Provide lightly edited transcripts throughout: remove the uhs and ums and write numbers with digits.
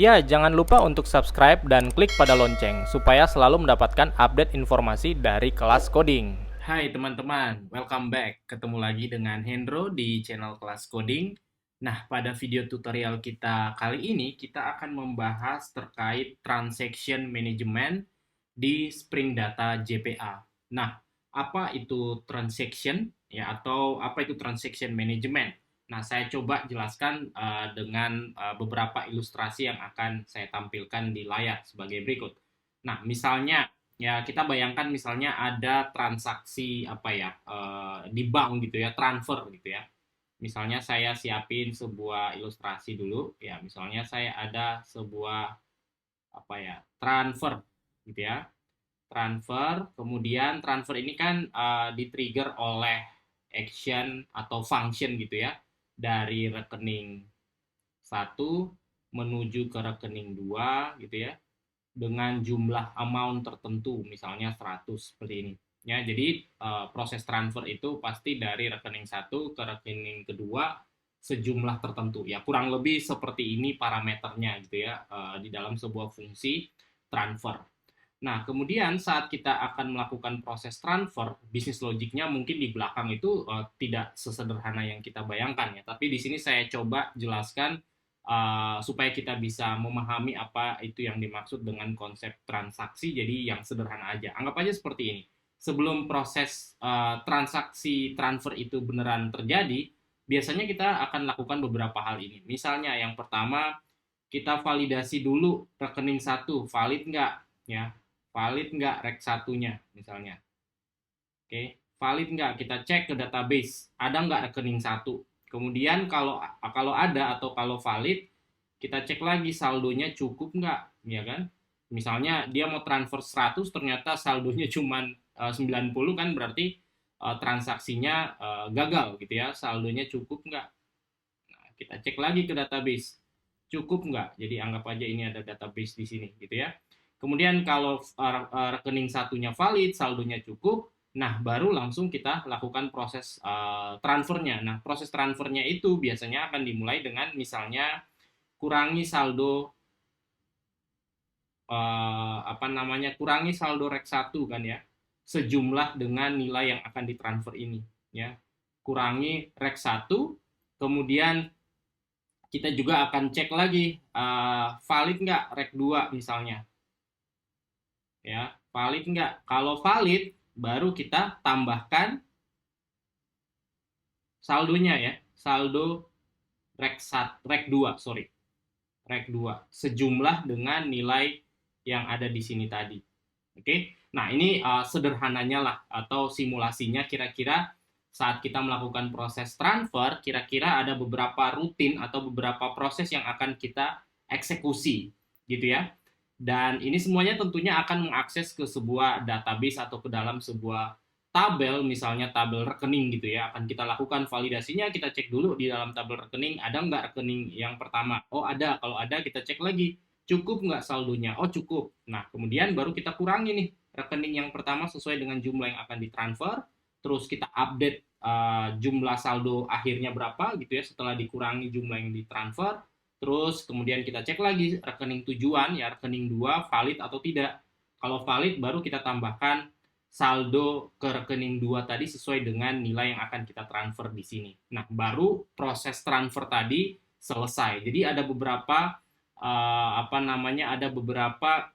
Ya, jangan lupa untuk subscribe dan klik pada lonceng supaya selalu mendapatkan update informasi dari kelas coding. Hai teman-teman, welcome back. Ketemu lagi dengan Hendro di channel kelas coding. Nah, pada video tutorial kita kali ini, kita akan membahas terkait transaction management di Spring Data JPA. Nah, apa itu transaction ya, atau apa itu transaction management? Nah, saya coba jelaskan dengan beberapa ilustrasi yang akan saya tampilkan di layar sebagai berikut. Nah, misalnya ya kita bayangkan misalnya ada transaksi apa ya di bank gitu ya, transfer gitu ya. Misalnya saya siapin sebuah ilustrasi dulu ya, misalnya saya ada sebuah apa ya, transfer gitu ya. Transfer, kemudian transfer ini kan di-trigger oleh action atau function gitu ya, dari rekening satu menuju ke rekening 2 gitu ya, dengan jumlah amount tertentu, misalnya 100 seperti ini. Ya, jadi proses transfer itu pasti dari rekening satu ke rekening kedua sejumlah tertentu. Ya, kurang lebih seperti ini parameternya gitu ya, di dalam sebuah fungsi transfer. Nah, kemudian saat kita akan melakukan proses transfer, bisnis logiknya mungkin di belakang itu tidak sesederhana yang kita bayangkan ya. Tapi di sini saya coba jelaskan supaya kita bisa memahami apa itu yang dimaksud dengan konsep transaksi. Jadi yang sederhana aja. Anggap aja seperti ini. Sebelum proses transaksi transfer itu beneran terjadi, biasanya kita akan lakukan beberapa hal ini. Misalnya yang pertama, kita validasi dulu rekening satu, valid nggak ya, valid nggak rek satunya misalnya. Oke, valid nggak, kita cek ke database, ada nggak rekening satu. Kemudian kalau kalau ada atau kalau valid, kita cek lagi saldonya cukup nggak, ya kan? Misalnya dia mau transfer 100 ternyata saldonya cuma 90, kan berarti transaksinya gagal gitu ya, saldonya cukup nggak. Nah, kita cek lagi ke database, cukup nggak? Jadi anggap aja ini ada database di sini gitu ya. Kemudian kalau rekening satunya valid, saldonya cukup, nah baru langsung kita lakukan proses transfernya. Nah, proses transfernya itu biasanya akan dimulai dengan misalnya kurangi saldo apa namanya? Kurangi saldo rek satu kan ya. Sejumlah dengan nilai yang akan ditransfer ini ya. Kurangi rek satu, kemudian kita juga akan cek lagi valid nggak rek 2 misalnya ya, valid nggak. Kalau valid baru kita tambahkan saldonya ya, saldo rek 2 sorry, rek 2 sejumlah dengan nilai yang ada di sini tadi. Oke, nah ini sederhananya lah atau simulasinya, kira-kira saat kita melakukan proses transfer, kira-kira ada beberapa rutin atau beberapa proses yang akan kita eksekusi gitu ya. Dan ini semuanya tentunya akan mengakses ke sebuah database atau ke dalam sebuah tabel, misalnya tabel rekening gitu ya. Akan kita lakukan validasinya, kita cek dulu di dalam tabel rekening, ada nggak rekening yang pertama? Oh ada, kalau ada kita cek lagi, cukup nggak saldonya? Oh cukup. Nah kemudian baru kita kurangi nih rekening yang pertama sesuai dengan jumlah yang akan ditransfer, terus kita update jumlah saldo akhirnya berapa gitu ya setelah dikurangi jumlah yang ditransfer. Terus kemudian kita cek lagi rekening tujuan ya, rekening 2 valid atau tidak. Kalau valid baru kita tambahkan saldo ke rekening 2 tadi sesuai dengan nilai yang akan kita transfer di sini. Nah, baru proses transfer tadi selesai. Jadi ada beberapa apa namanya, ada beberapa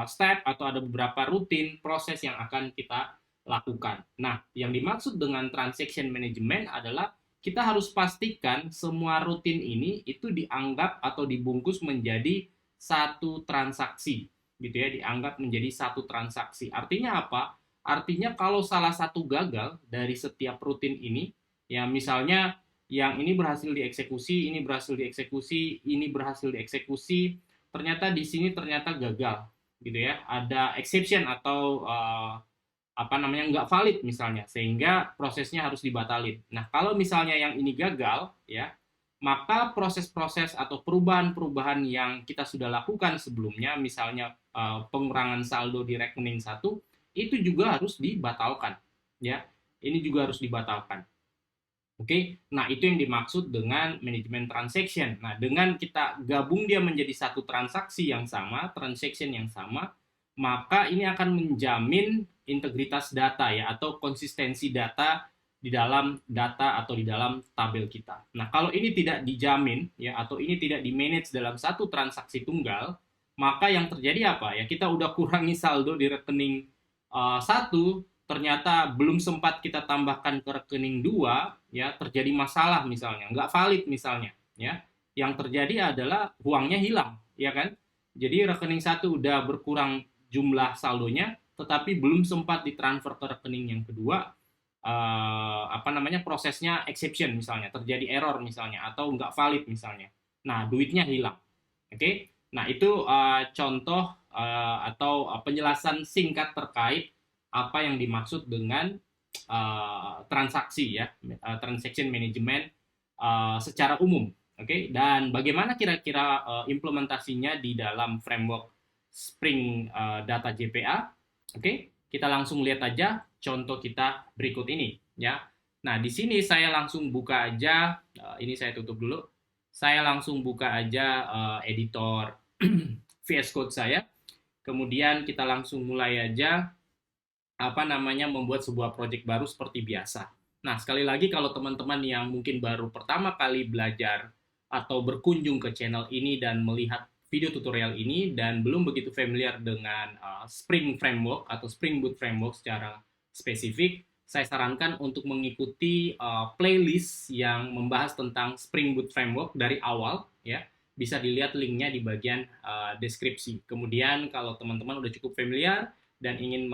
step atau ada beberapa rutin proses yang akan kita lakukan. Nah, yang dimaksud dengan transaction management adalah kita harus pastikan semua rutin ini itu dianggap atau dibungkus menjadi satu transaksi gitu ya, dianggap menjadi satu transaksi. Artinya apa? Artinya kalau salah satu gagal dari setiap rutin ini, ya misalnya yang ini berhasil dieksekusi, ini berhasil dieksekusi, ini berhasil dieksekusi, ternyata di sini ternyata gagal gitu ya, ada exception atau apa namanya, nggak valid misalnya, sehingga prosesnya harus dibatalin. Nah kalau misalnya yang ini gagal ya, maka proses-proses atau perubahan-perubahan yang kita sudah lakukan sebelumnya, misalnya pengurangan saldo di rekening satu, itu juga harus dibatalkan ya, ini juga harus dibatalkan. Oke, nah itu yang dimaksud dengan manajemen transaction. Nah, dengan kita gabung dia menjadi satu transaksi yang sama, transaction yang sama, maka ini akan menjamin integritas data ya, atau konsistensi data di dalam data atau di dalam tabel kita. Nah, kalau ini tidak dijamin ya, atau ini tidak di-manage dalam satu transaksi tunggal, maka yang terjadi apa ya? Kita udah kurangi saldo di rekening satu, ternyata belum sempat kita tambahkan ke rekening 2, ya terjadi masalah misalnya, nggak valid misalnya, ya. Yang terjadi adalah uangnya hilang, ya kan? Jadi rekening satu udah berkurang jumlah saldonya, tetapi belum sempat ditransfer ke rekening yang kedua, prosesnya exception misalnya, terjadi error misalnya, atau nggak valid misalnya. Nah, duitnya hilang. Oke? Nah, itu contoh atau penjelasan singkat terkait apa yang dimaksud dengan transaksi ya, transaction management secara umum. Oke, dan bagaimana kira-kira implementasinya di dalam framework Spring Data JPA? Oke, kita langsung lihat aja contoh kita berikut ini ya. Nah, di sini saya langsung buka aja, ini saya tutup dulu. Saya langsung buka aja editor VS Code saya. Kemudian kita langsung mulai aja membuat sebuah project baru seperti biasa. Nah, sekali lagi kalau teman-teman yang mungkin baru pertama kali belajar atau berkunjung ke channel ini dan melihat video tutorial ini dan belum begitu familiar dengan Spring Framework atau Spring Boot Framework secara spesifik, saya sarankan untuk mengikuti playlist yang membahas tentang Spring Boot Framework dari awal ya. Bisa dilihat linknya di bagian deskripsi. Kemudian kalau teman-teman udah cukup familiar dan ingin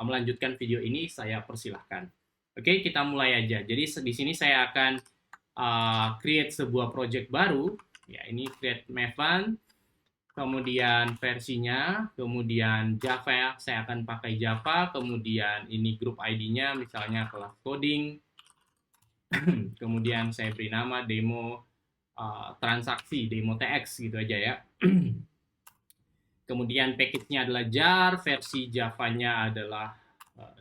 melanjutkan video ini, saya persilahkan. Oke, kita mulai aja. Jadi di sini saya akan create sebuah project baru. Ya, ini create Maven. Kemudian versinya, kemudian Java, saya akan pakai Java. Kemudian ini grup ID-nya, misalnya kelas coding. Kemudian saya beri nama demo transaksi, demo TX gitu aja ya. Kemudian package-nya adalah jar, versi Java-nya adalah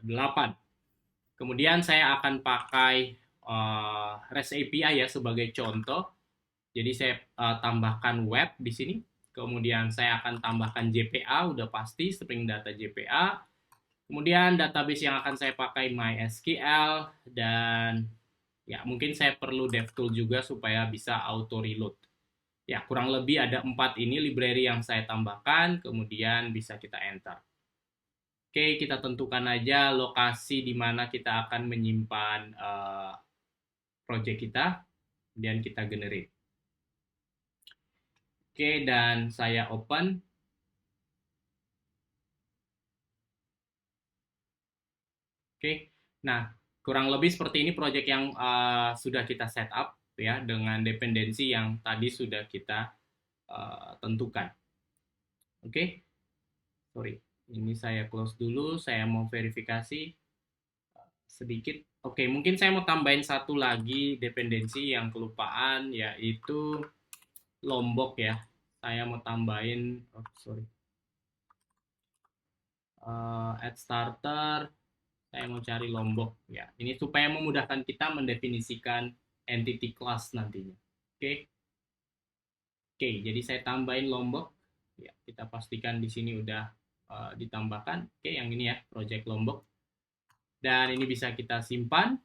8. Kemudian saya akan pakai REST API ya sebagai contoh. Jadi saya tambahkan web di sini. Kemudian saya akan tambahkan JPA, udah pasti Spring Data JPA. Kemudian database yang akan saya pakai MySQL, dan ya mungkin saya perlu DevTool juga supaya bisa auto reload. Ya, kurang lebih ada 4 ini library yang saya tambahkan, kemudian bisa kita enter. Oke, kita tentukan aja lokasi di mana kita akan menyimpan project kita, dan kita generate. Oke, dan saya open. Oke, nah kurang lebih seperti ini project yang sudah kita set up ya, dengan dependensi yang tadi sudah kita tentukan. Oke, sorry, ini saya close dulu, saya mau verifikasi sedikit. Oke, mungkin saya mau tambahin satu lagi dependensi yang kelupaan, yaitu Lombok ya. Saya mau tambahin, add starter, saya mau cari Lombok ya. Ini supaya memudahkan kita mendefinisikan entity class nantinya. Oke. Oke, jadi saya tambahin Lombok. Ya, kita pastikan di sini udah ditambahkan. Oke, yang ini ya, project Lombok. Dan ini bisa kita simpan.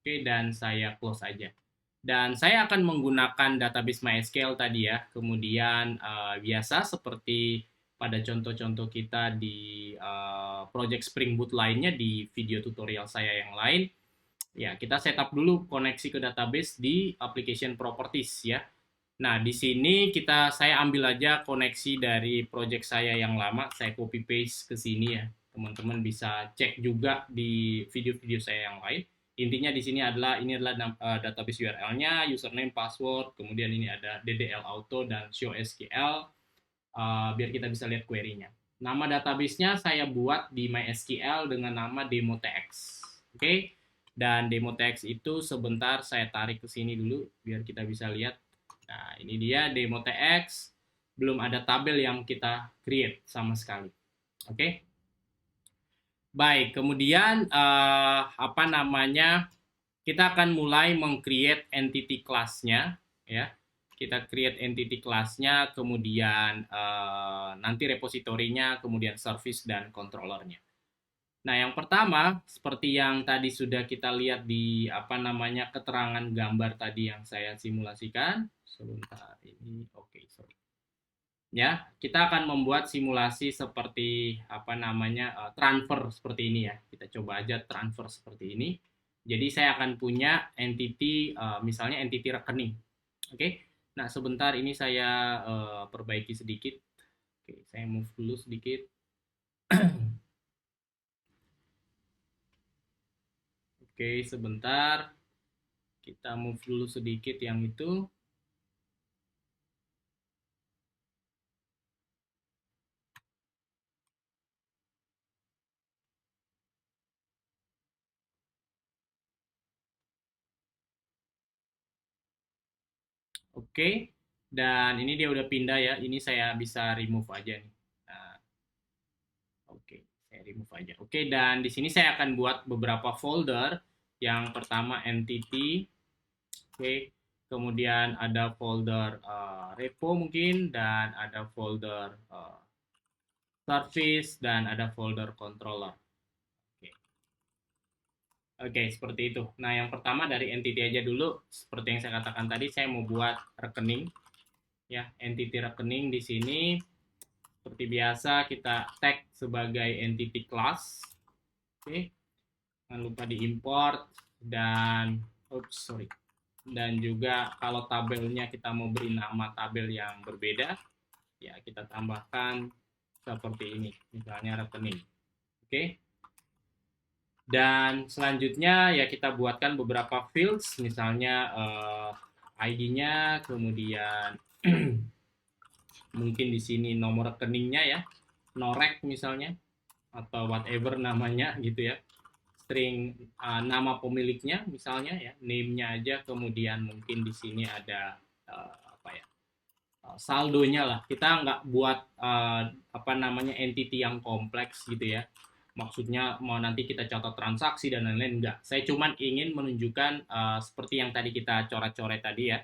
Oke, dan saya close aja. Dan saya akan menggunakan database MySQL tadi ya. Kemudian biasa seperti pada contoh-contoh kita di project Spring Boot lainnya di video tutorial saya yang lain, ya kita setup dulu koneksi ke database di application properties ya. Nah, di sini saya ambil aja koneksi dari project saya yang lama, saya copy paste ke sini ya. Teman-teman bisa cek juga di video-video saya yang lain. Intinya di sini adalah database URL-nya, username, password, kemudian ini ada DDL auto dan show SQL, biar kita bisa lihat query-nya. Nama database-nya saya buat di MySQL dengan nama demo.tx. Oke. Dan demo.tx itu sebentar saya tarik ke sini dulu biar kita bisa lihat. Nah, ini dia demo.tx. Belum ada tabel yang kita create sama sekali. Oke. Baik, kemudian kita akan mulai meng-create entity class-nya, ya. Kita create entity class-nya, kemudian nanti repositorinya, kemudian service dan controllernya. Nah, yang pertama, seperti yang tadi sudah kita lihat di keterangan gambar tadi yang saya simulasikan. Sebentar ini, oke, sorry. Ya, kita akan membuat simulasi seperti transfer seperti ini ya. Kita coba aja transfer seperti ini. Jadi saya akan punya entity, misalnya entity rekening. Oke. Nah, sebentar ini saya perbaiki sedikit. Oke, saya move dulu sedikit. Oke, sebentar. Kita move dulu sedikit yang itu. Oke. Dan ini dia udah pindah ya. Ini saya bisa remove aja nih. Nah, oke, saya remove aja. Oke, dan di sini saya akan buat beberapa folder. Yang pertama entity. Oke. Kemudian ada folder repo mungkin, dan ada folder service, dan ada folder controller. Oke. Oke, seperti itu. Nah, yang pertama dari entity aja dulu. Seperti yang saya katakan tadi, saya mau buat rekening. Ya, entity rekening di sini seperti biasa kita tag sebagai entity class. Oke. Jangan lupa diimport, dan dan juga kalau tabelnya kita mau beri nama tabel yang berbeda, ya kita tambahkan seperti ini, misalnya rekening. Oke. Dan selanjutnya ya kita buatkan beberapa fields, misalnya ID-nya, kemudian mungkin di sini nomor rekeningnya ya, norek misalnya, atau whatever namanya gitu ya. String nama pemiliknya misalnya ya, name-nya aja, kemudian mungkin di sini ada saldonya lah. Kita nggak buat entity yang kompleks gitu ya. Maksudnya mau nanti kita catat transaksi dan lain-lain, enggak. Saya cuman ingin menunjukkan seperti yang tadi kita coret-coret tadi ya.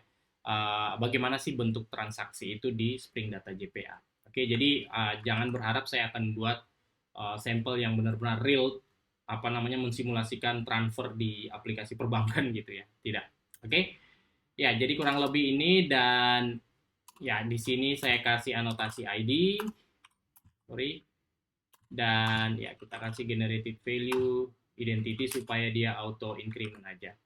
Bagaimana sih bentuk transaksi itu di Spring Data JPA. Oke, jadi jangan berharap saya akan buat sampel yang benar-benar real, mensimulasikan transfer di aplikasi perbankan gitu ya. Tidak. Oke. Ya, jadi kurang lebih ini, dan ya di sini saya kasih anotasi ID, sorry, dan ya kita kasih generated value identity supaya dia auto increment aja.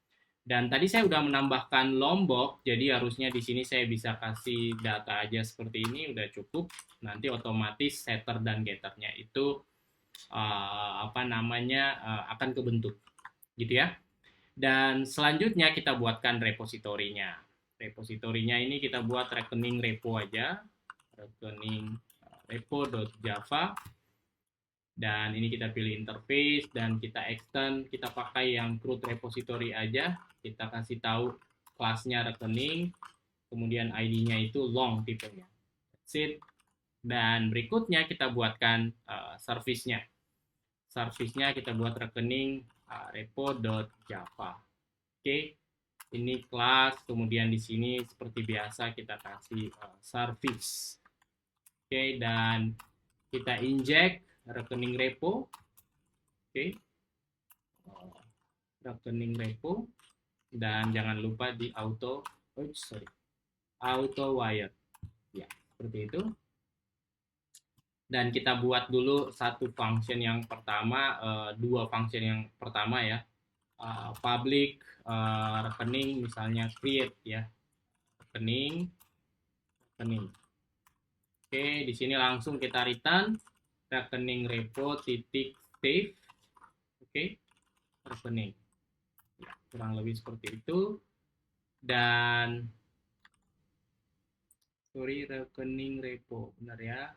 Dan tadi saya udah menambahkan Lombok, jadi harusnya di sini saya bisa kasih data aja seperti ini, udah cukup. Nanti otomatis setter dan getternya itu akan kebentuk, gitu ya. Dan selanjutnya kita buatkan repositorinya. Repositorinya ini kita buat rekening repo aja, rekening repo.java, dan ini kita pilih interface, dan kita extend, kita pakai yang root repository aja, kita kasih tahu kelasnya rekening, kemudian ID-nya itu long tipenya. That's it. Dan berikutnya kita buatkan service-nya. Service-nya kita buat rekening repo.java. Oke. Ini kelas, kemudian di sini seperti biasa kita kasih service. Oke, dan kita inject rekening repo. Oke. Rekening repo, dan jangan lupa di auto wire. Ya, seperti itu. Dan kita buat dulu satu function yang pertama, dua function yang pertama ya. Public rekening, misalnya create ya. Rekening. Oke, di sini langsung kita return rekening repo titik save. Oke, rekening. Ya, kurang lebih seperti itu. Dan rekening repo, benar ya.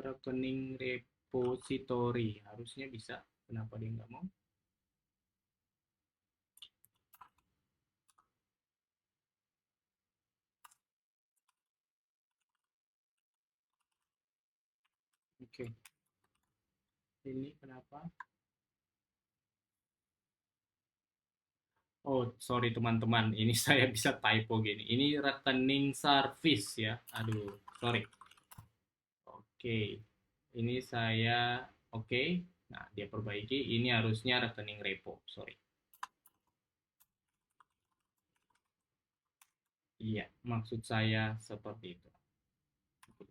Rekening repository harusnya bisa. Kenapa dia nggak mau? Oke. Ini kenapa? Oh, sorry teman-teman, ini saya bisa typo gini. Ini rekening service ya. Aduh, sorry. Oke, ini saya oke. Nah, dia perbaiki. Ini harusnya rekening repo. Sorry. Iya, maksud saya seperti itu.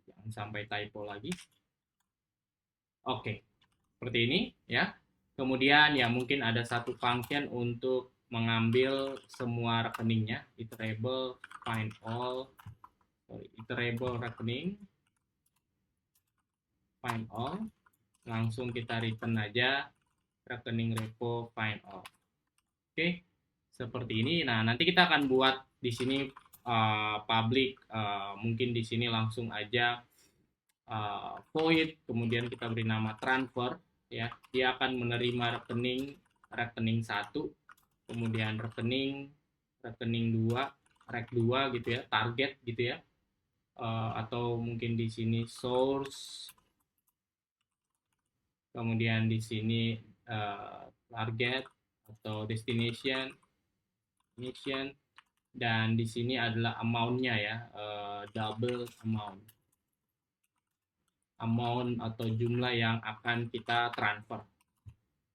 Jangan sampai typo lagi. Oke, seperti ini ya. Kemudian ya mungkin ada satu function untuk mengambil semua rekeningnya. Iterable find all. Sorry, iterable rekening find all. Langsung kita return aja rekening repo find all. Oke, seperti ini. Nah, nanti kita akan buat di sini public, mungkin di sini langsung aja void, kemudian kita beri nama transfer, ya. Dia akan menerima rekening satu, kemudian rekening 2, rek 2 gitu ya, target gitu ya. Atau mungkin di sini source, kemudian di sini target atau destination, mission, dan di sini adalah amount-nya ya, double amount atau jumlah yang akan kita transfer.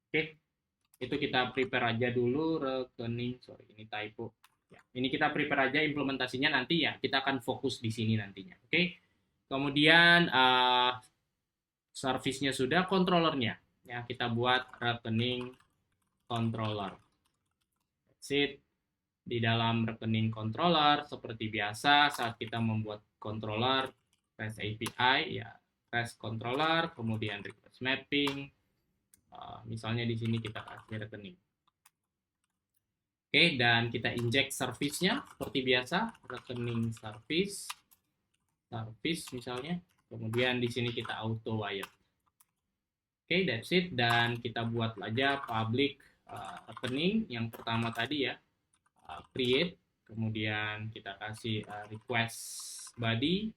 Oke, itu kita prepare aja dulu rekening, sorry ini typo. Ya, ini kita prepare aja implementasinya nanti ya, kita akan fokus di sini nantinya. Oke, kemudian service-nya sudah, controllernya. Ya, kita buat rekening controller. That's it. Di dalam rekening controller, seperti biasa saat kita membuat controller, REST API, ya REST controller, kemudian request mapping, misalnya di sini kita kasih rekening. Oke, dan kita inject service-nya seperti biasa, rekening service misalnya, kemudian di sini kita auto wire. Oke, that's it, dan kita buat aja public rekening yang pertama tadi ya, create, kemudian kita kasih request body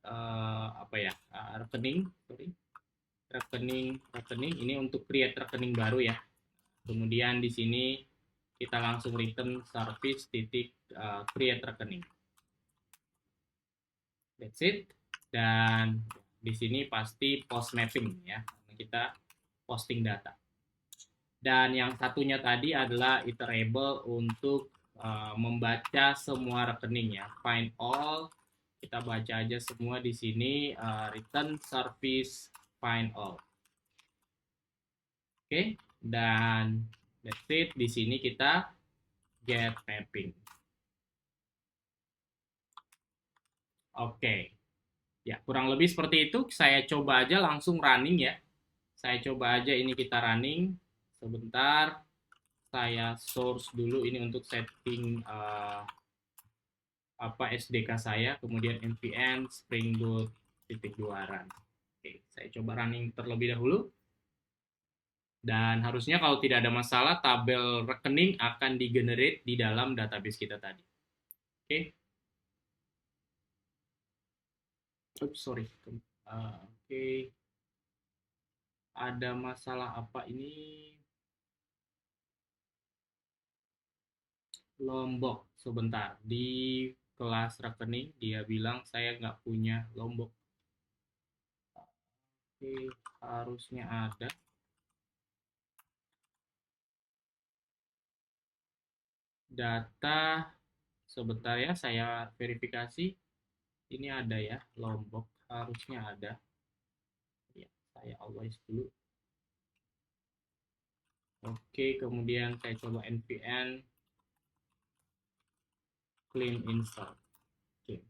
apa ya, rekening, sorry, rekening ini untuk create rekening baru ya. Kemudian di sini kita langsung return service titik create rekening. That's it. Dan di sini pasti post mapping ya, kita posting data. Dan yang satunya tadi adalah iterable untuk membaca semua rekening ya. Find all, kita baca aja semua di sini, return service find all. Oke, dan that's it. Di sini kita get mapping. Oke, ya kurang lebih seperti itu. Saya coba aja langsung running ya. Saya coba aja ini kita running. Sebentar, saya source dulu ini untuk setting SDK saya, kemudian npm spring boot titik 2 run. Oke, saya coba running terlebih dahulu. Dan harusnya kalau tidak ada masalah, tabel rekening akan di-generate di dalam database kita tadi. Oke. Oops, sorry. Oke. Ada masalah apa ini? Lombok. Sebentar. Di kelas rekening, dia bilang saya nggak punya Lombok. Oke, harusnya ada. Data, sebentar ya, saya verifikasi. Ini ada ya, Lombok. Harusnya ada. Ya, saya always dulu. Oke, kemudian saya coba npm clean install. Oke.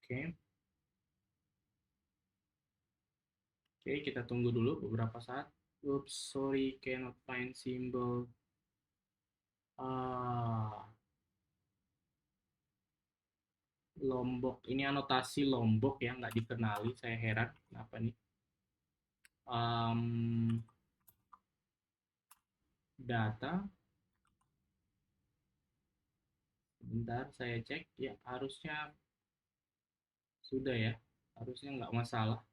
Oke. Oke, kita tunggu dulu beberapa saat. Oops, sorry, cannot find symbol. Lombok. Ini anotasi Lombok ya, nggak dikenali. Saya heran, kenapa nih? data. Bentar, saya cek. Ya, harusnya sudah ya. Harusnya nggak masalah.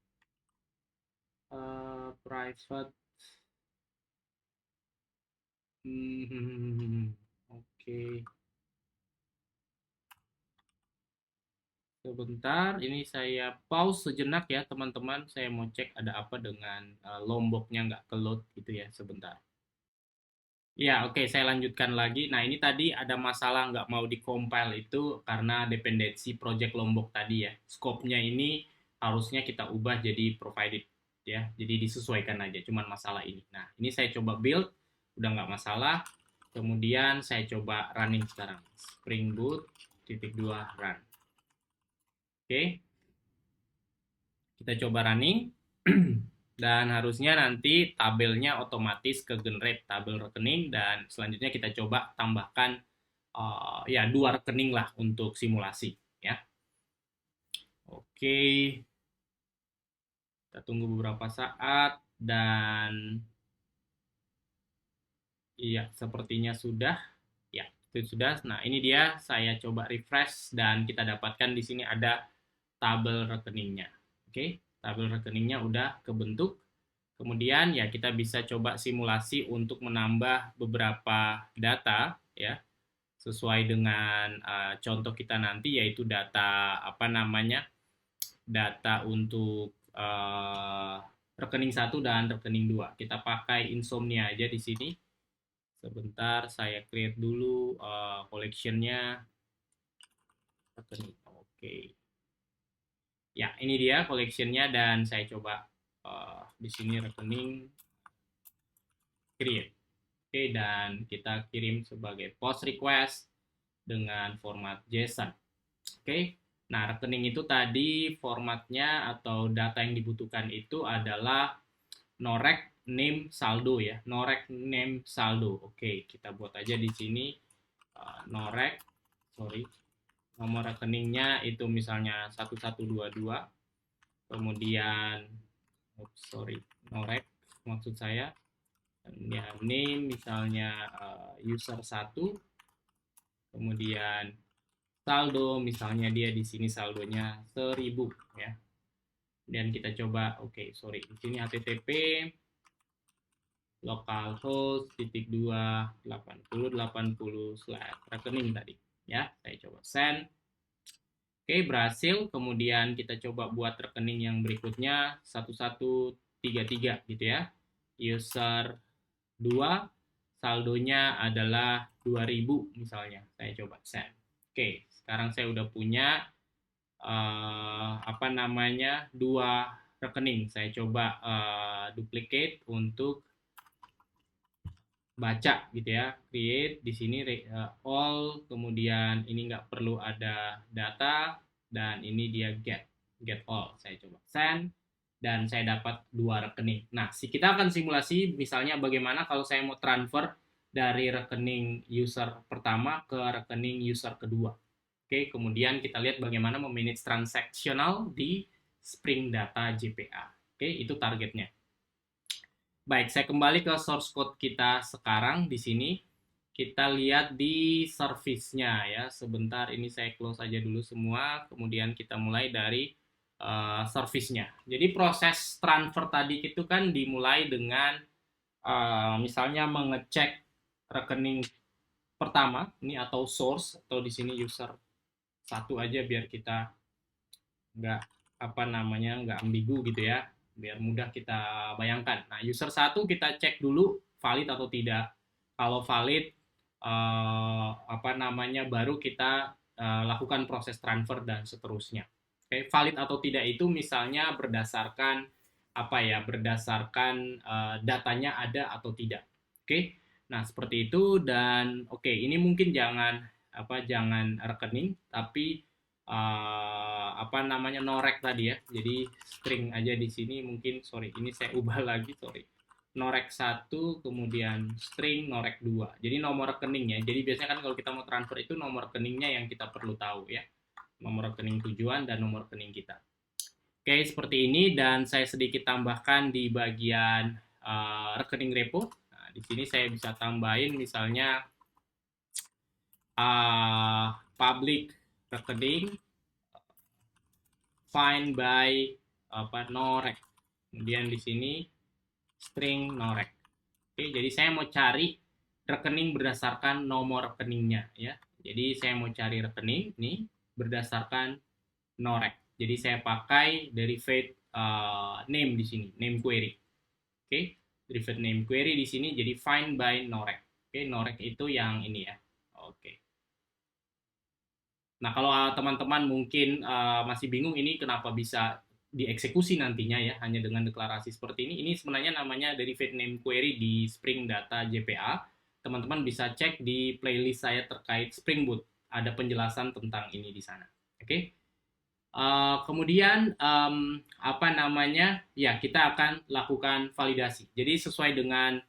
Private. Oke. Sebentar, ini saya pause sejenak ya teman-teman. Saya mau cek ada apa dengan Lomboknya nggak ke load gitu ya, sebentar. Ya, oke, saya lanjutkan lagi. Nah, ini tadi ada masalah nggak mau di-compile itu karena dependensi project Lombok tadi ya. Scope-nya ini harusnya kita ubah jadi provided ya. Jadi disesuaikan aja, cuman masalah ini. Nah, ini saya coba build, udah nggak masalah. Kemudian saya coba running sekarang. Spring Boot titik 2 run. Oke, kita coba running. Dan harusnya nanti tabelnya otomatis ke generate tabel rekening dan selanjutnya kita coba tambahkan ya 2 rekening lah untuk simulasi ya. Oke, kita tunggu beberapa saat dan iya sepertinya sudah ya itu sudah. Nah ini dia saya coba refresh dan kita dapatkan di sini ada tabel rekeningnya. Oke, tabel rekeningnya udah kebentuk. Kemudian ya kita bisa coba simulasi untuk menambah beberapa data ya sesuai dengan contoh kita nanti yaitu data apa namanya data untuk rekening 1 dan rekening 2. Kita pakai Insomnia aja di sini. Sebentar saya create dulu collection-nya rekening. Oke. Ya, ini dia collection-nya dan saya coba di sini rekening create. Oke, dan kita kirim sebagai post request dengan format JSON. Oke, nah rekening itu tadi formatnya atau data yang dibutuhkan itu adalah norek name saldo ya, norek name saldo. Oke, kita buat aja di sini norek, nomor rekeningnya itu misalnya 1122, kemudian norek maksud saya ya name misalnya user 1, kemudian saldo misalnya dia di sini saldonya 1000 ya. Dan kita coba di sini http localhost titik 2 8080 rekening tadi ya. Saya coba send. Oke, berhasil. Kemudian kita coba buat rekening yang berikutnya 1133 gitu ya. User 2 saldonya adalah 2000 misalnya. Saya coba send. Oke, sekarang saya udah punya apa namanya 2 rekening. Saya coba duplicate untuk baca gitu ya. Create di sini all, kemudian ini nggak perlu ada data dan ini dia get all. Saya coba send dan saya dapat 2 rekening. Nah, kita akan simulasi misalnya bagaimana kalau saya mau transfer dari rekening user pertama ke rekening user kedua. Oke, kemudian kita lihat bagaimana memanage transaksional di Spring Data JPA. Oke, itu targetnya. Baik, saya kembali ke source code kita sekarang di sini. Kita lihat di service-nya ya. Sebentar, ini saya close aja dulu semua. Kemudian kita mulai dari service-nya. Jadi proses transfer tadi itu kan dimulai dengan misalnya mengecek rekening pertama ini atau source atau di sini user 1 aja biar kita nggak apa namanya nggak ambigu gitu ya, biar mudah kita bayangkan. Nah, user 1 kita cek dulu valid atau tidak. Kalau valid apa namanya baru kita lakukan proses transfer dan seterusnya. Oke, valid atau tidak itu misalnya berdasarkan apa ya, berdasarkan datanya ada atau tidak. Oke. Nah, seperti itu dan ini mungkin jangan rekening tapi apa namanya norek tadi ya. Jadi string aja di sini mungkin ini saya ubah lagi norek 1 kemudian string norek 2. Jadi nomor rekeningnya. Jadi biasanya kan kalau kita mau transfer itu nomor rekeningnya yang kita perlu tahu ya. Nomor rekening tujuan dan nomor rekening kita. Oke, seperti ini dan saya sedikit tambahkan di bagian rekening repo. Nah, di sini saya bisa tambahin misalnya public rekening find by norek. Kemudian di sini string norek. Oke, jadi saya mau cari rekening berdasarkan nomor rekeningnya ya. Jadi saya mau cari rekening nih berdasarkan norek. Jadi saya pakai derivate name di sini, name query. Oke, derivate name query di sini jadi find by norek. Oke, norek itu yang ini ya. Oke. Nah, kalau teman-teman mungkin masih bingung ini kenapa bisa dieksekusi nantinya ya hanya dengan deklarasi seperti ini sebenarnya namanya derivate name query di Spring Data JPA. Teman-teman bisa cek di playlist saya terkait Spring Boot, ada penjelasan tentang ini di sana. Oke. Kemudian apa namanya ya kita akan lakukan validasi. Jadi sesuai dengan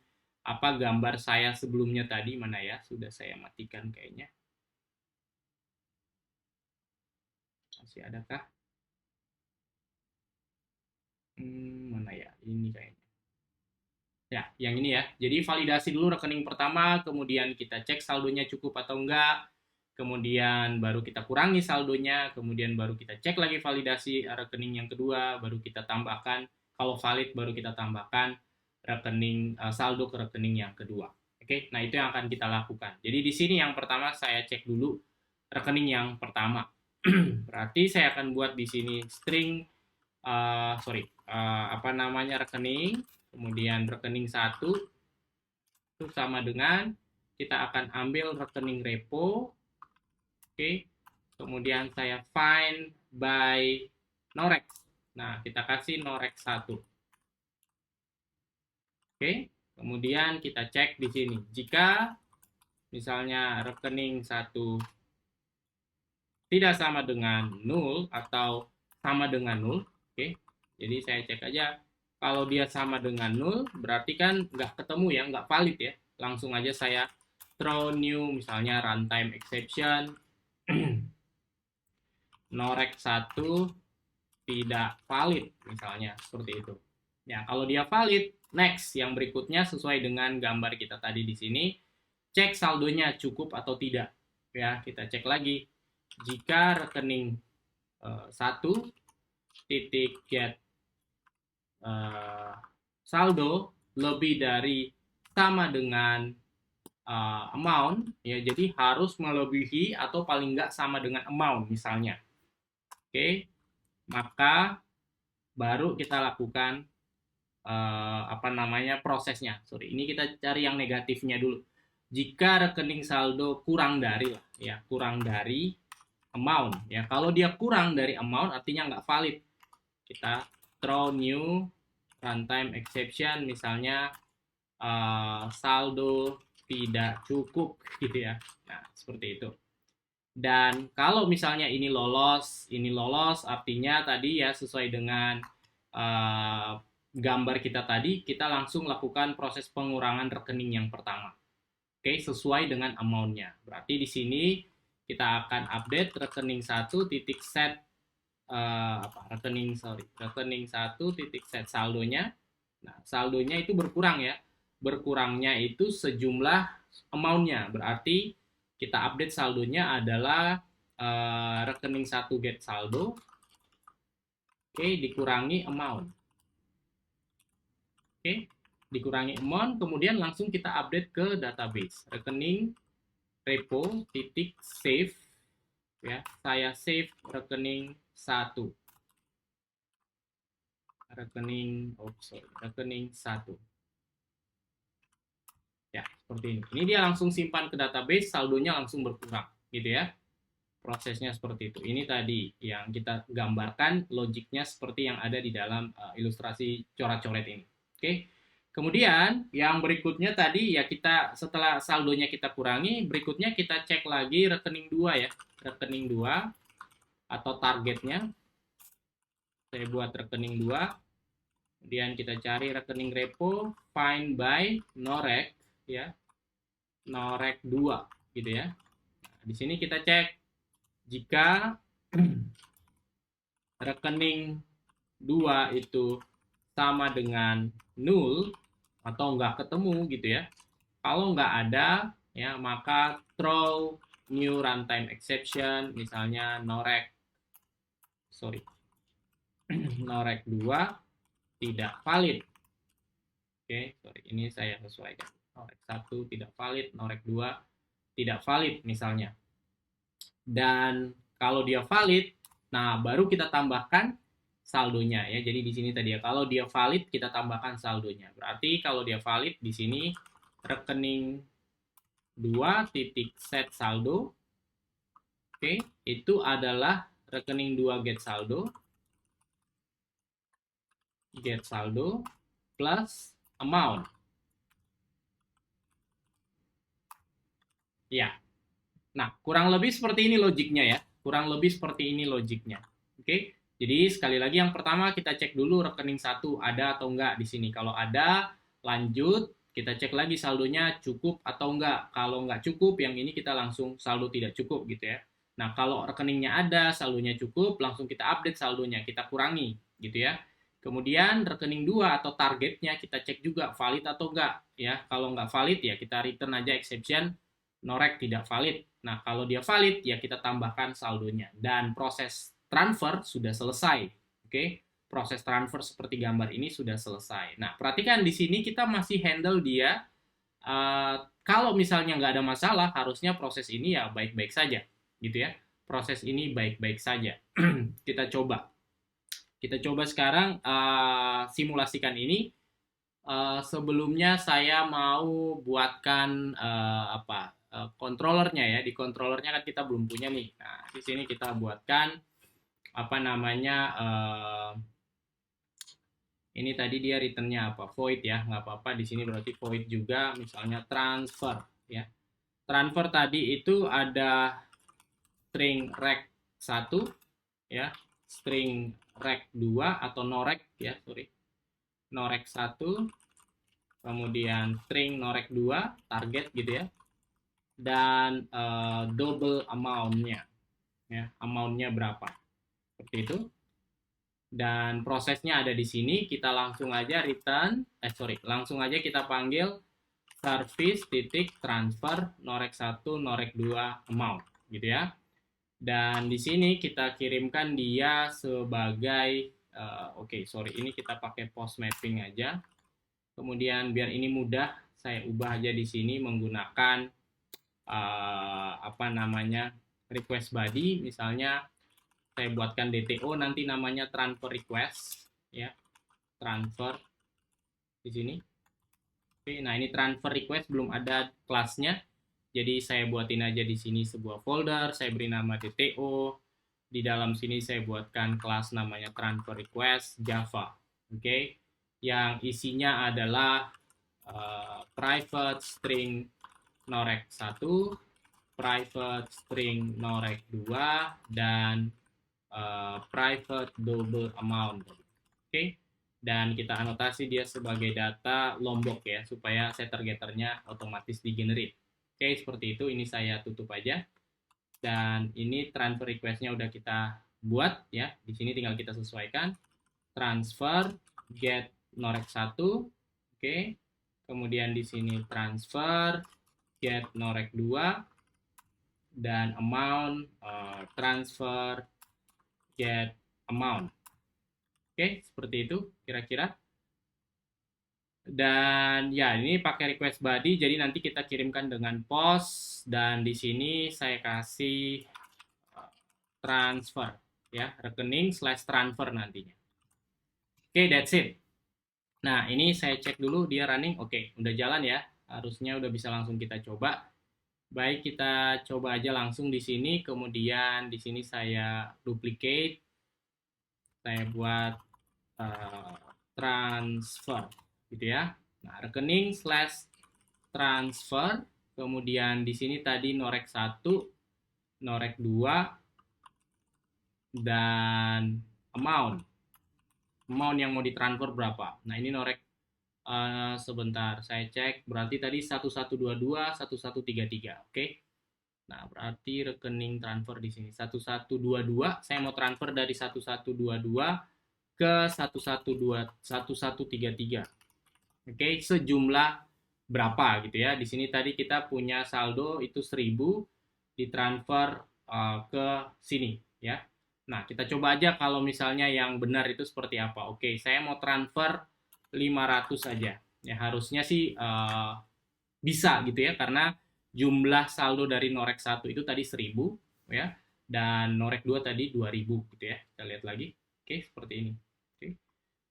apa gambar saya sebelumnya tadi, mana ya, sudah saya matikan kayaknya. Masih adakah? Mana ya? Ini kayaknya. Ya, yang ini ya. Jadi validasi dulu rekening pertama, kemudian kita cek saldonya cukup atau enggak, kemudian baru kita kurangi saldonya, kemudian baru kita cek lagi validasi rekening yang kedua, baru kita tambahkan, kalau valid baru kita tambahkan rekening saldo ke rekening yang kedua. Oke, nah itu yang akan kita lakukan. Jadi di sini yang pertama saya cek dulu rekening yang pertama. Berarti saya akan buat di sini string rekening, kemudian rekening 1 itu sama dengan kita akan ambil rekening repo. Oke, kemudian saya find by norek. Nah, kita kasih norek 1. Oke, kemudian kita cek di sini. Jika misalnya rekening 1 tidak sama dengan 0 atau sama dengan 0, oke. Jadi saya cek aja, kalau dia sama dengan 0, berarti kan nggak ketemu ya, nggak valid ya. Langsung aja saya throw new, misalnya runtime exception, norek 1 tidak valid, misalnya seperti itu. Ya, kalau dia valid, next, yang berikutnya sesuai dengan gambar kita tadi di sini, cek saldonya cukup atau tidak. Ya, kita cek lagi. Jika rekening 1 titik get saldo lebih dari sama dengan amount ya, jadi harus melebihi atau paling nggak sama dengan amount misalnya. Oke, maka baru kita lakukan prosesnya. Ini kita cari yang negatifnya dulu. Jika rekening saldo kurang dari amount ya, kalau dia kurang dari amount artinya nggak valid, kita throw new runtime exception, misalnya saldo tidak cukup gitu ya. Nah, seperti itu. Dan kalau misalnya ini lolos artinya tadi ya sesuai dengan gambar kita tadi, kita langsung lakukan proses pengurangan rekening yang pertama. Oke, sesuai dengan amount-nya. Berarti di sini kita akan update rekening 1 titik set rekening 1 titik set saldonya. Nah, saldonya itu berkurang ya. Berkurangnya itu sejumlah amount-nya. Berarti kita update saldonya adalah rekening 1 get saldo. Oke, dikurangi amount. Oke, dikurangi amount, kemudian langsung kita update ke database. Rekening repo titik save ya, saya save rekening 1. Rekening 1. Ya, seperti ini. Ini dia langsung simpan ke database, saldonya langsung berkurang, gitu ya. Prosesnya seperti itu. Ini tadi yang kita gambarkan, logiknya seperti yang ada di dalam ilustrasi coret-coret ini. Oke. Kemudian yang berikutnya tadi ya, kita setelah saldonya kita kurangi, berikutnya kita cek lagi rekening 2 ya. Rekening 2 atau targetnya. Saya buat rekening 2. Kemudian kita cari rekening repo find by norek ya. Norek 2 gitu ya. Nah, di sini kita cek jika rekening 2 itu sama dengan 0 atau nggak ketemu gitu ya. Kalau nggak ada, ya maka throw new runtime exception, misalnya norec 2 tidak valid. Oke, sorry, ini saya sesuaikan. Norec 1 tidak valid, norec 2 tidak valid misalnya. Dan kalau dia valid, nah baru kita tambahkan saldonya ya. Jadi di sini tadi ya, kalau dia valid kita tambahkan saldonya. Berarti kalau dia valid di sini rekening 2 titik set saldo. Oke, itu adalah rekening 2 get saldo plus amount. Ya. Nah, kurang lebih seperti ini logiknya ya. Kurang lebih seperti ini logiknya. Oke. Jadi sekali lagi yang pertama kita cek dulu rekening 1 ada atau enggak di sini. Kalau ada, lanjut kita cek lagi saldonya cukup atau enggak. Kalau enggak cukup, yang ini kita langsung saldo tidak cukup gitu ya. Nah, kalau rekeningnya ada, saldonya cukup, langsung kita update saldonya, kita kurangi gitu ya. Kemudian rekening 2 atau targetnya kita cek juga valid atau enggak ya. Kalau enggak valid ya kita return aja exception norec tidak valid. Nah, kalau dia valid ya kita tambahkan saldonya dan proses transfer sudah selesai. Oke. Proses transfer seperti gambar ini sudah selesai. Nah, perhatikan di sini kita masih handle dia kalau misalnya nggak ada masalah, harusnya proses ini ya baik-baik saja, gitu ya. Proses ini baik-baik saja. Kita coba. Kita coba sekarang simulasikan ini. Sebelumnya saya mau buatkan controllernya ya. Di controllernya kan kita belum punya nih. Nah, di sini kita buatkan apa namanya ini tadi dia returnnya apa? Void ya, nggak apa-apa. Di sini berarti void juga, misalnya transfer ya. Transfer tadi itu ada string rec 1 ya, string rec 2 atau norec ya, norec 1, kemudian string norec 2 target gitu ya, dan double amount-nya ya, amount-nya berapa seperti itu. Dan prosesnya ada di sini, kita langsung aja langsung aja kita panggil service titik transfer norec 1 norec 2 amount gitu ya. Dan di sini kita kirimkan dia sebagai ini kita pakai post mapping aja. Kemudian biar ini mudah, saya ubah aja di sini menggunakan request body. Misalnya saya buatkan DTO, nanti namanya transfer request ya, transfer di sini. Oke, nah ini transfer request belum ada kelasnya, jadi saya buatin aja di sini sebuah folder, saya beri nama DTO. Di dalam sini saya buatkan kelas namanya transfer request Java. Oke, yang isinya adalah private string norec 1, private string norec 2, dan private double amount. Oke, dan kita anotasi dia sebagai data Lombok ya, supaya setter-getternya otomatis di-generate. Oke, seperti itu. Ini saya tutup aja. Dan ini transfer request-nya udah kita buat ya. Di sini tinggal kita sesuaikan. Transfer get norec 1. Oke. Kemudian di sini transfer get norec 2 dan amount transfer get amount. Oke, seperti itu kira-kira. Dan ya, ini pakai request body, jadi nanti kita kirimkan dengan post, dan di sini saya kasih transfer ya, rekening / transfer nantinya. Oke, that's it. Nah, ini saya cek dulu dia running. Oke, udah jalan ya. Harusnya udah bisa langsung kita coba. Baik, kita coba aja langsung di sini. Kemudian di sini saya duplicate. Saya buat transfer gitu ya. Nah, rekening / transfer. Kemudian di sini tadi norec 1, norec 2, dan amount yang mau ditransfer berapa. Nah, ini norec sebentar saya cek, berarti tadi 1122 1133. Oke. Nah, berarti rekening transfer di sini 1122, saya mau transfer dari 1122 ke 1133. Oke, sejumlah berapa gitu ya. Di sini tadi kita punya saldo itu 1.000 ditransfer ke sini ya. Nah, kita coba aja kalau misalnya yang benar itu seperti apa. Oke, saya mau transfer 500 aja. Ya, harusnya sih bisa gitu ya, karena jumlah saldo dari Norek 1 itu tadi 1.000 ya, dan Norek 2 tadi 2.000 gitu ya. Kita lihat lagi. Oke, seperti ini. Oke.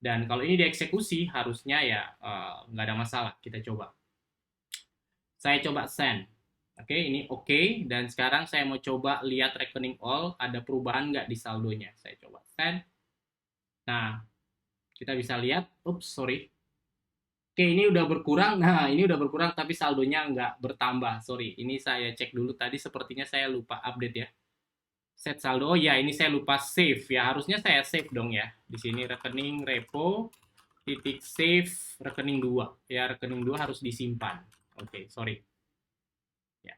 Dan kalau ini dieksekusi harusnya ya nggak ada masalah. Kita coba. Saya coba send. Oke, ini oke. Dan sekarang saya mau coba lihat rekening all, ada perubahan nggak di saldonya. Saya coba send. Nah, kita bisa lihat, oops, sorry. Oke, ini udah berkurang. Nah, ini udah berkurang, tapi saldonya nggak bertambah. Sorry, ini saya cek dulu. Tadi sepertinya saya lupa update ya. Set saldo, oh ya ini saya lupa save ya. Harusnya saya save dong ya. Di sini rekening repo, titik save, rekening 2. Ya, rekening 2 harus disimpan. Oke, sorry. Ya.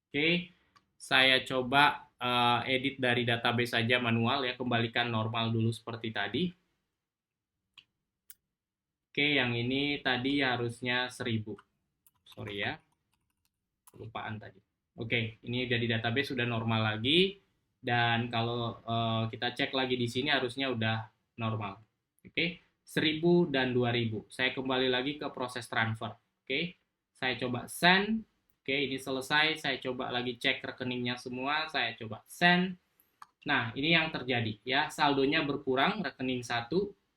Oke, saya coba edit dari database saja manual ya. Kembalikan normal dulu seperti tadi. Oke, yang ini tadi harusnya 1.000. Sorry ya, kelupaan tadi. Oke, ini udah di database sudah normal lagi. Dan kalau kita cek lagi di sini harusnya udah normal. Oke, 1.000 dan 2.000. Saya kembali lagi ke proses transfer. Oke, saya coba send. Oke, ini selesai. Saya coba lagi cek rekeningnya semua. Saya coba send. Nah, ini yang terjadi ya. Saldonya berkurang, rekening 1,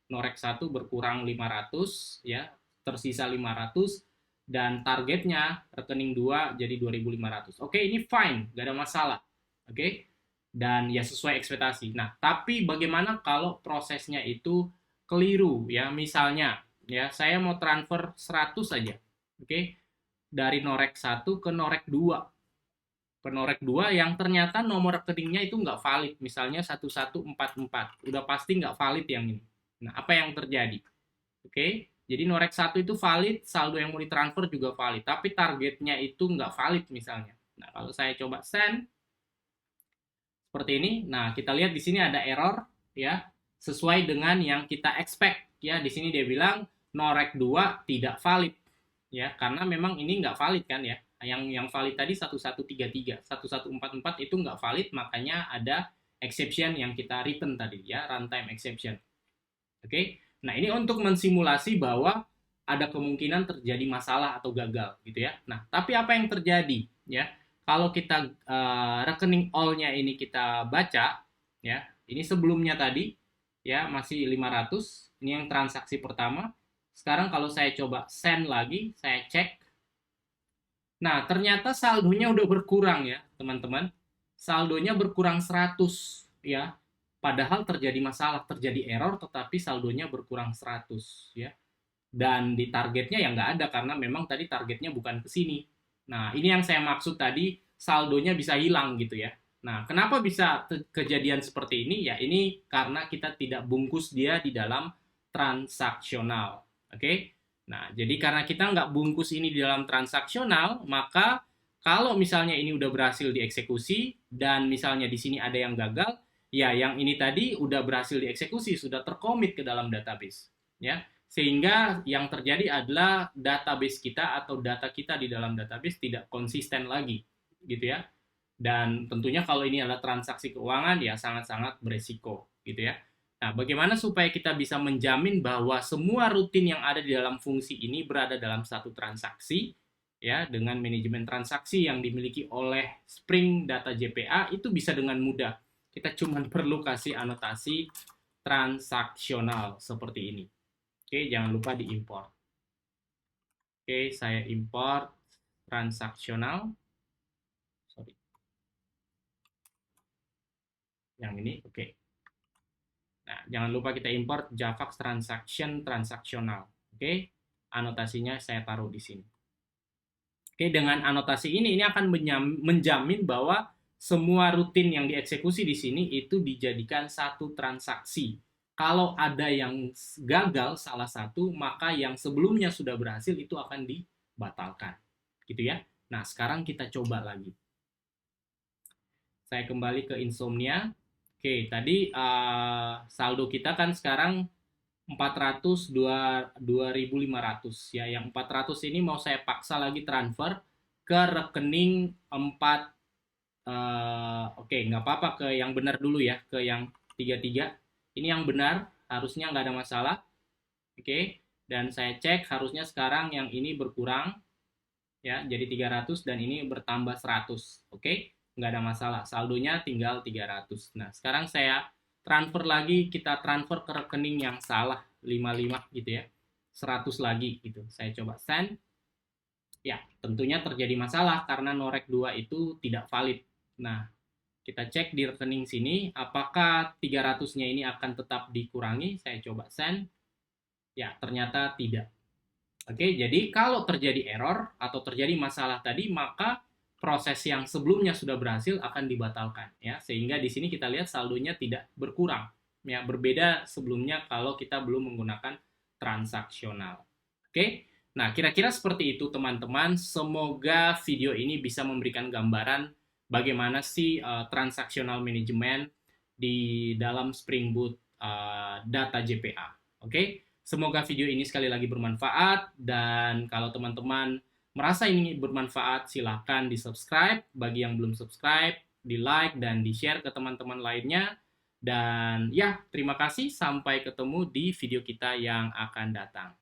Norek 1 berkurang 500 ya, tersisa 500, dan targetnya rekening 2 jadi 2.500. Oke, ini fine, gak ada masalah. Oke. Dan ya sesuai ekspektasi. Nah, tapi bagaimana kalau prosesnya itu keliru ya? Misalnya ya, saya mau transfer 100 saja. Oke. Dari Norek 1 ke Norek 2, penorek 2 yang ternyata nomor rekeningnya itu nggak valid, misalnya 1144, udah pasti nggak valid yang ini. Nah, apa yang terjadi? Oke, jadi Norek 1 itu valid, saldo yang mau ditransfer juga valid, tapi targetnya itu nggak valid misalnya. Nah, kalau saya coba send, seperti ini, nah kita lihat di sini ada error, ya, sesuai dengan yang kita expect, ya, di sini dia bilang Norek 2 tidak valid, ya, karena memang ini nggak valid kan ya, yang valid tadi 1133, 1144 itu nggak valid, makanya ada exception yang kita return tadi ya, runtime exception. Oke, nah ini untuk mensimulasi bahwa ada kemungkinan terjadi masalah atau gagal gitu ya. Nah, tapi apa yang terjadi ya? Kalau kita rekening all-nya ini kita baca ya, ini sebelumnya tadi ya masih 500, ini yang transaksi pertama. Sekarang kalau saya coba send lagi, saya cek. Nah, ternyata saldonya udah berkurang ya, teman-teman. Saldonya berkurang 100 ya. Padahal terjadi masalah, terjadi error, tetapi saldonya berkurang 100 ya. Dan di targetnya ya nggak ada, karena memang tadi targetnya bukan ke sini. Nah, ini yang saya maksud tadi, saldonya bisa hilang gitu ya. Nah, kenapa bisa kejadian seperti ini? Ya, ini karena kita tidak bungkus dia di dalam transaksional. Oke? Nah, jadi karena kita nggak bungkus ini di dalam transaksional, maka kalau misalnya ini udah berhasil dieksekusi, dan misalnya di sini ada yang gagal, ya yang ini tadi udah berhasil dieksekusi, sudah terkomit ke dalam database. Ya, sehingga yang terjadi adalah database kita atau data kita di dalam database tidak konsisten lagi gitu ya. Dan tentunya kalau ini adalah transaksi keuangan ya sangat-sangat beresiko gitu ya. Nah, bagaimana supaya kita bisa menjamin bahwa semua rutin yang ada di dalam fungsi ini berada dalam satu transaksi ya, dengan manajemen transaksi yang dimiliki oleh Spring Data JPA, itu bisa dengan mudah. Kita cuma perlu kasih anotasi transaksional seperti ini. Oke, jangan lupa diimport. Oke, saya import transaksional. Sorry. Yang ini, oke. Nah, jangan lupa kita import Javax transaction transaksional. Oke, anotasinya saya taruh di sini. Oke, dengan anotasi ini akan menjamin bahwa semua rutin yang dieksekusi di sini itu dijadikan satu transaksi. Kalau ada yang gagal salah satu, maka yang sebelumnya sudah berhasil itu akan dibatalkan. Gitu ya. Nah, sekarang kita coba lagi. Saya kembali ke Insomnia. Oke, tadi saldo kita kan sekarang 400, 2.500 ya. Yang 400 ini mau saya paksa lagi transfer ke rekening 4, oke, nggak apa-apa, ke yang benar dulu ya, ke yang 33. Ini yang benar, harusnya nggak ada masalah. Oke, dan saya cek harusnya sekarang yang ini berkurang ya, jadi 300 dan ini bertambah 100. Oke, nggak ada masalah. Saldonya tinggal 300. Nah, sekarang saya transfer lagi, kita transfer ke rekening yang salah, 55 gitu ya. 100 lagi gitu. Saya coba send. Ya, tentunya terjadi masalah karena Norek 2 itu tidak valid. Nah, kita cek di rekening sini apakah 300-nya ini akan tetap dikurangi. Saya coba send. Ya, ternyata tidak. Oke, jadi kalau terjadi error atau terjadi masalah tadi, maka proses yang sebelumnya sudah berhasil akan dibatalkan ya. Sehingga di sini kita lihat saldonya tidak berkurang. Ya, berbeda sebelumnya kalau kita belum menggunakan transaksional. Oke. Nah, kira-kira seperti itu teman-teman. Semoga video ini bisa memberikan gambaran bagaimana sih transaksional manajemen di dalam Spring Boot data JPA. Oke. Semoga video ini sekali lagi bermanfaat, dan kalau teman-teman merasa ini bermanfaat, silahkan di-subscribe. Bagi yang belum subscribe, di-like dan di-share ke teman-teman lainnya. Dan ya, terima kasih. Sampai ketemu di video kita yang akan datang.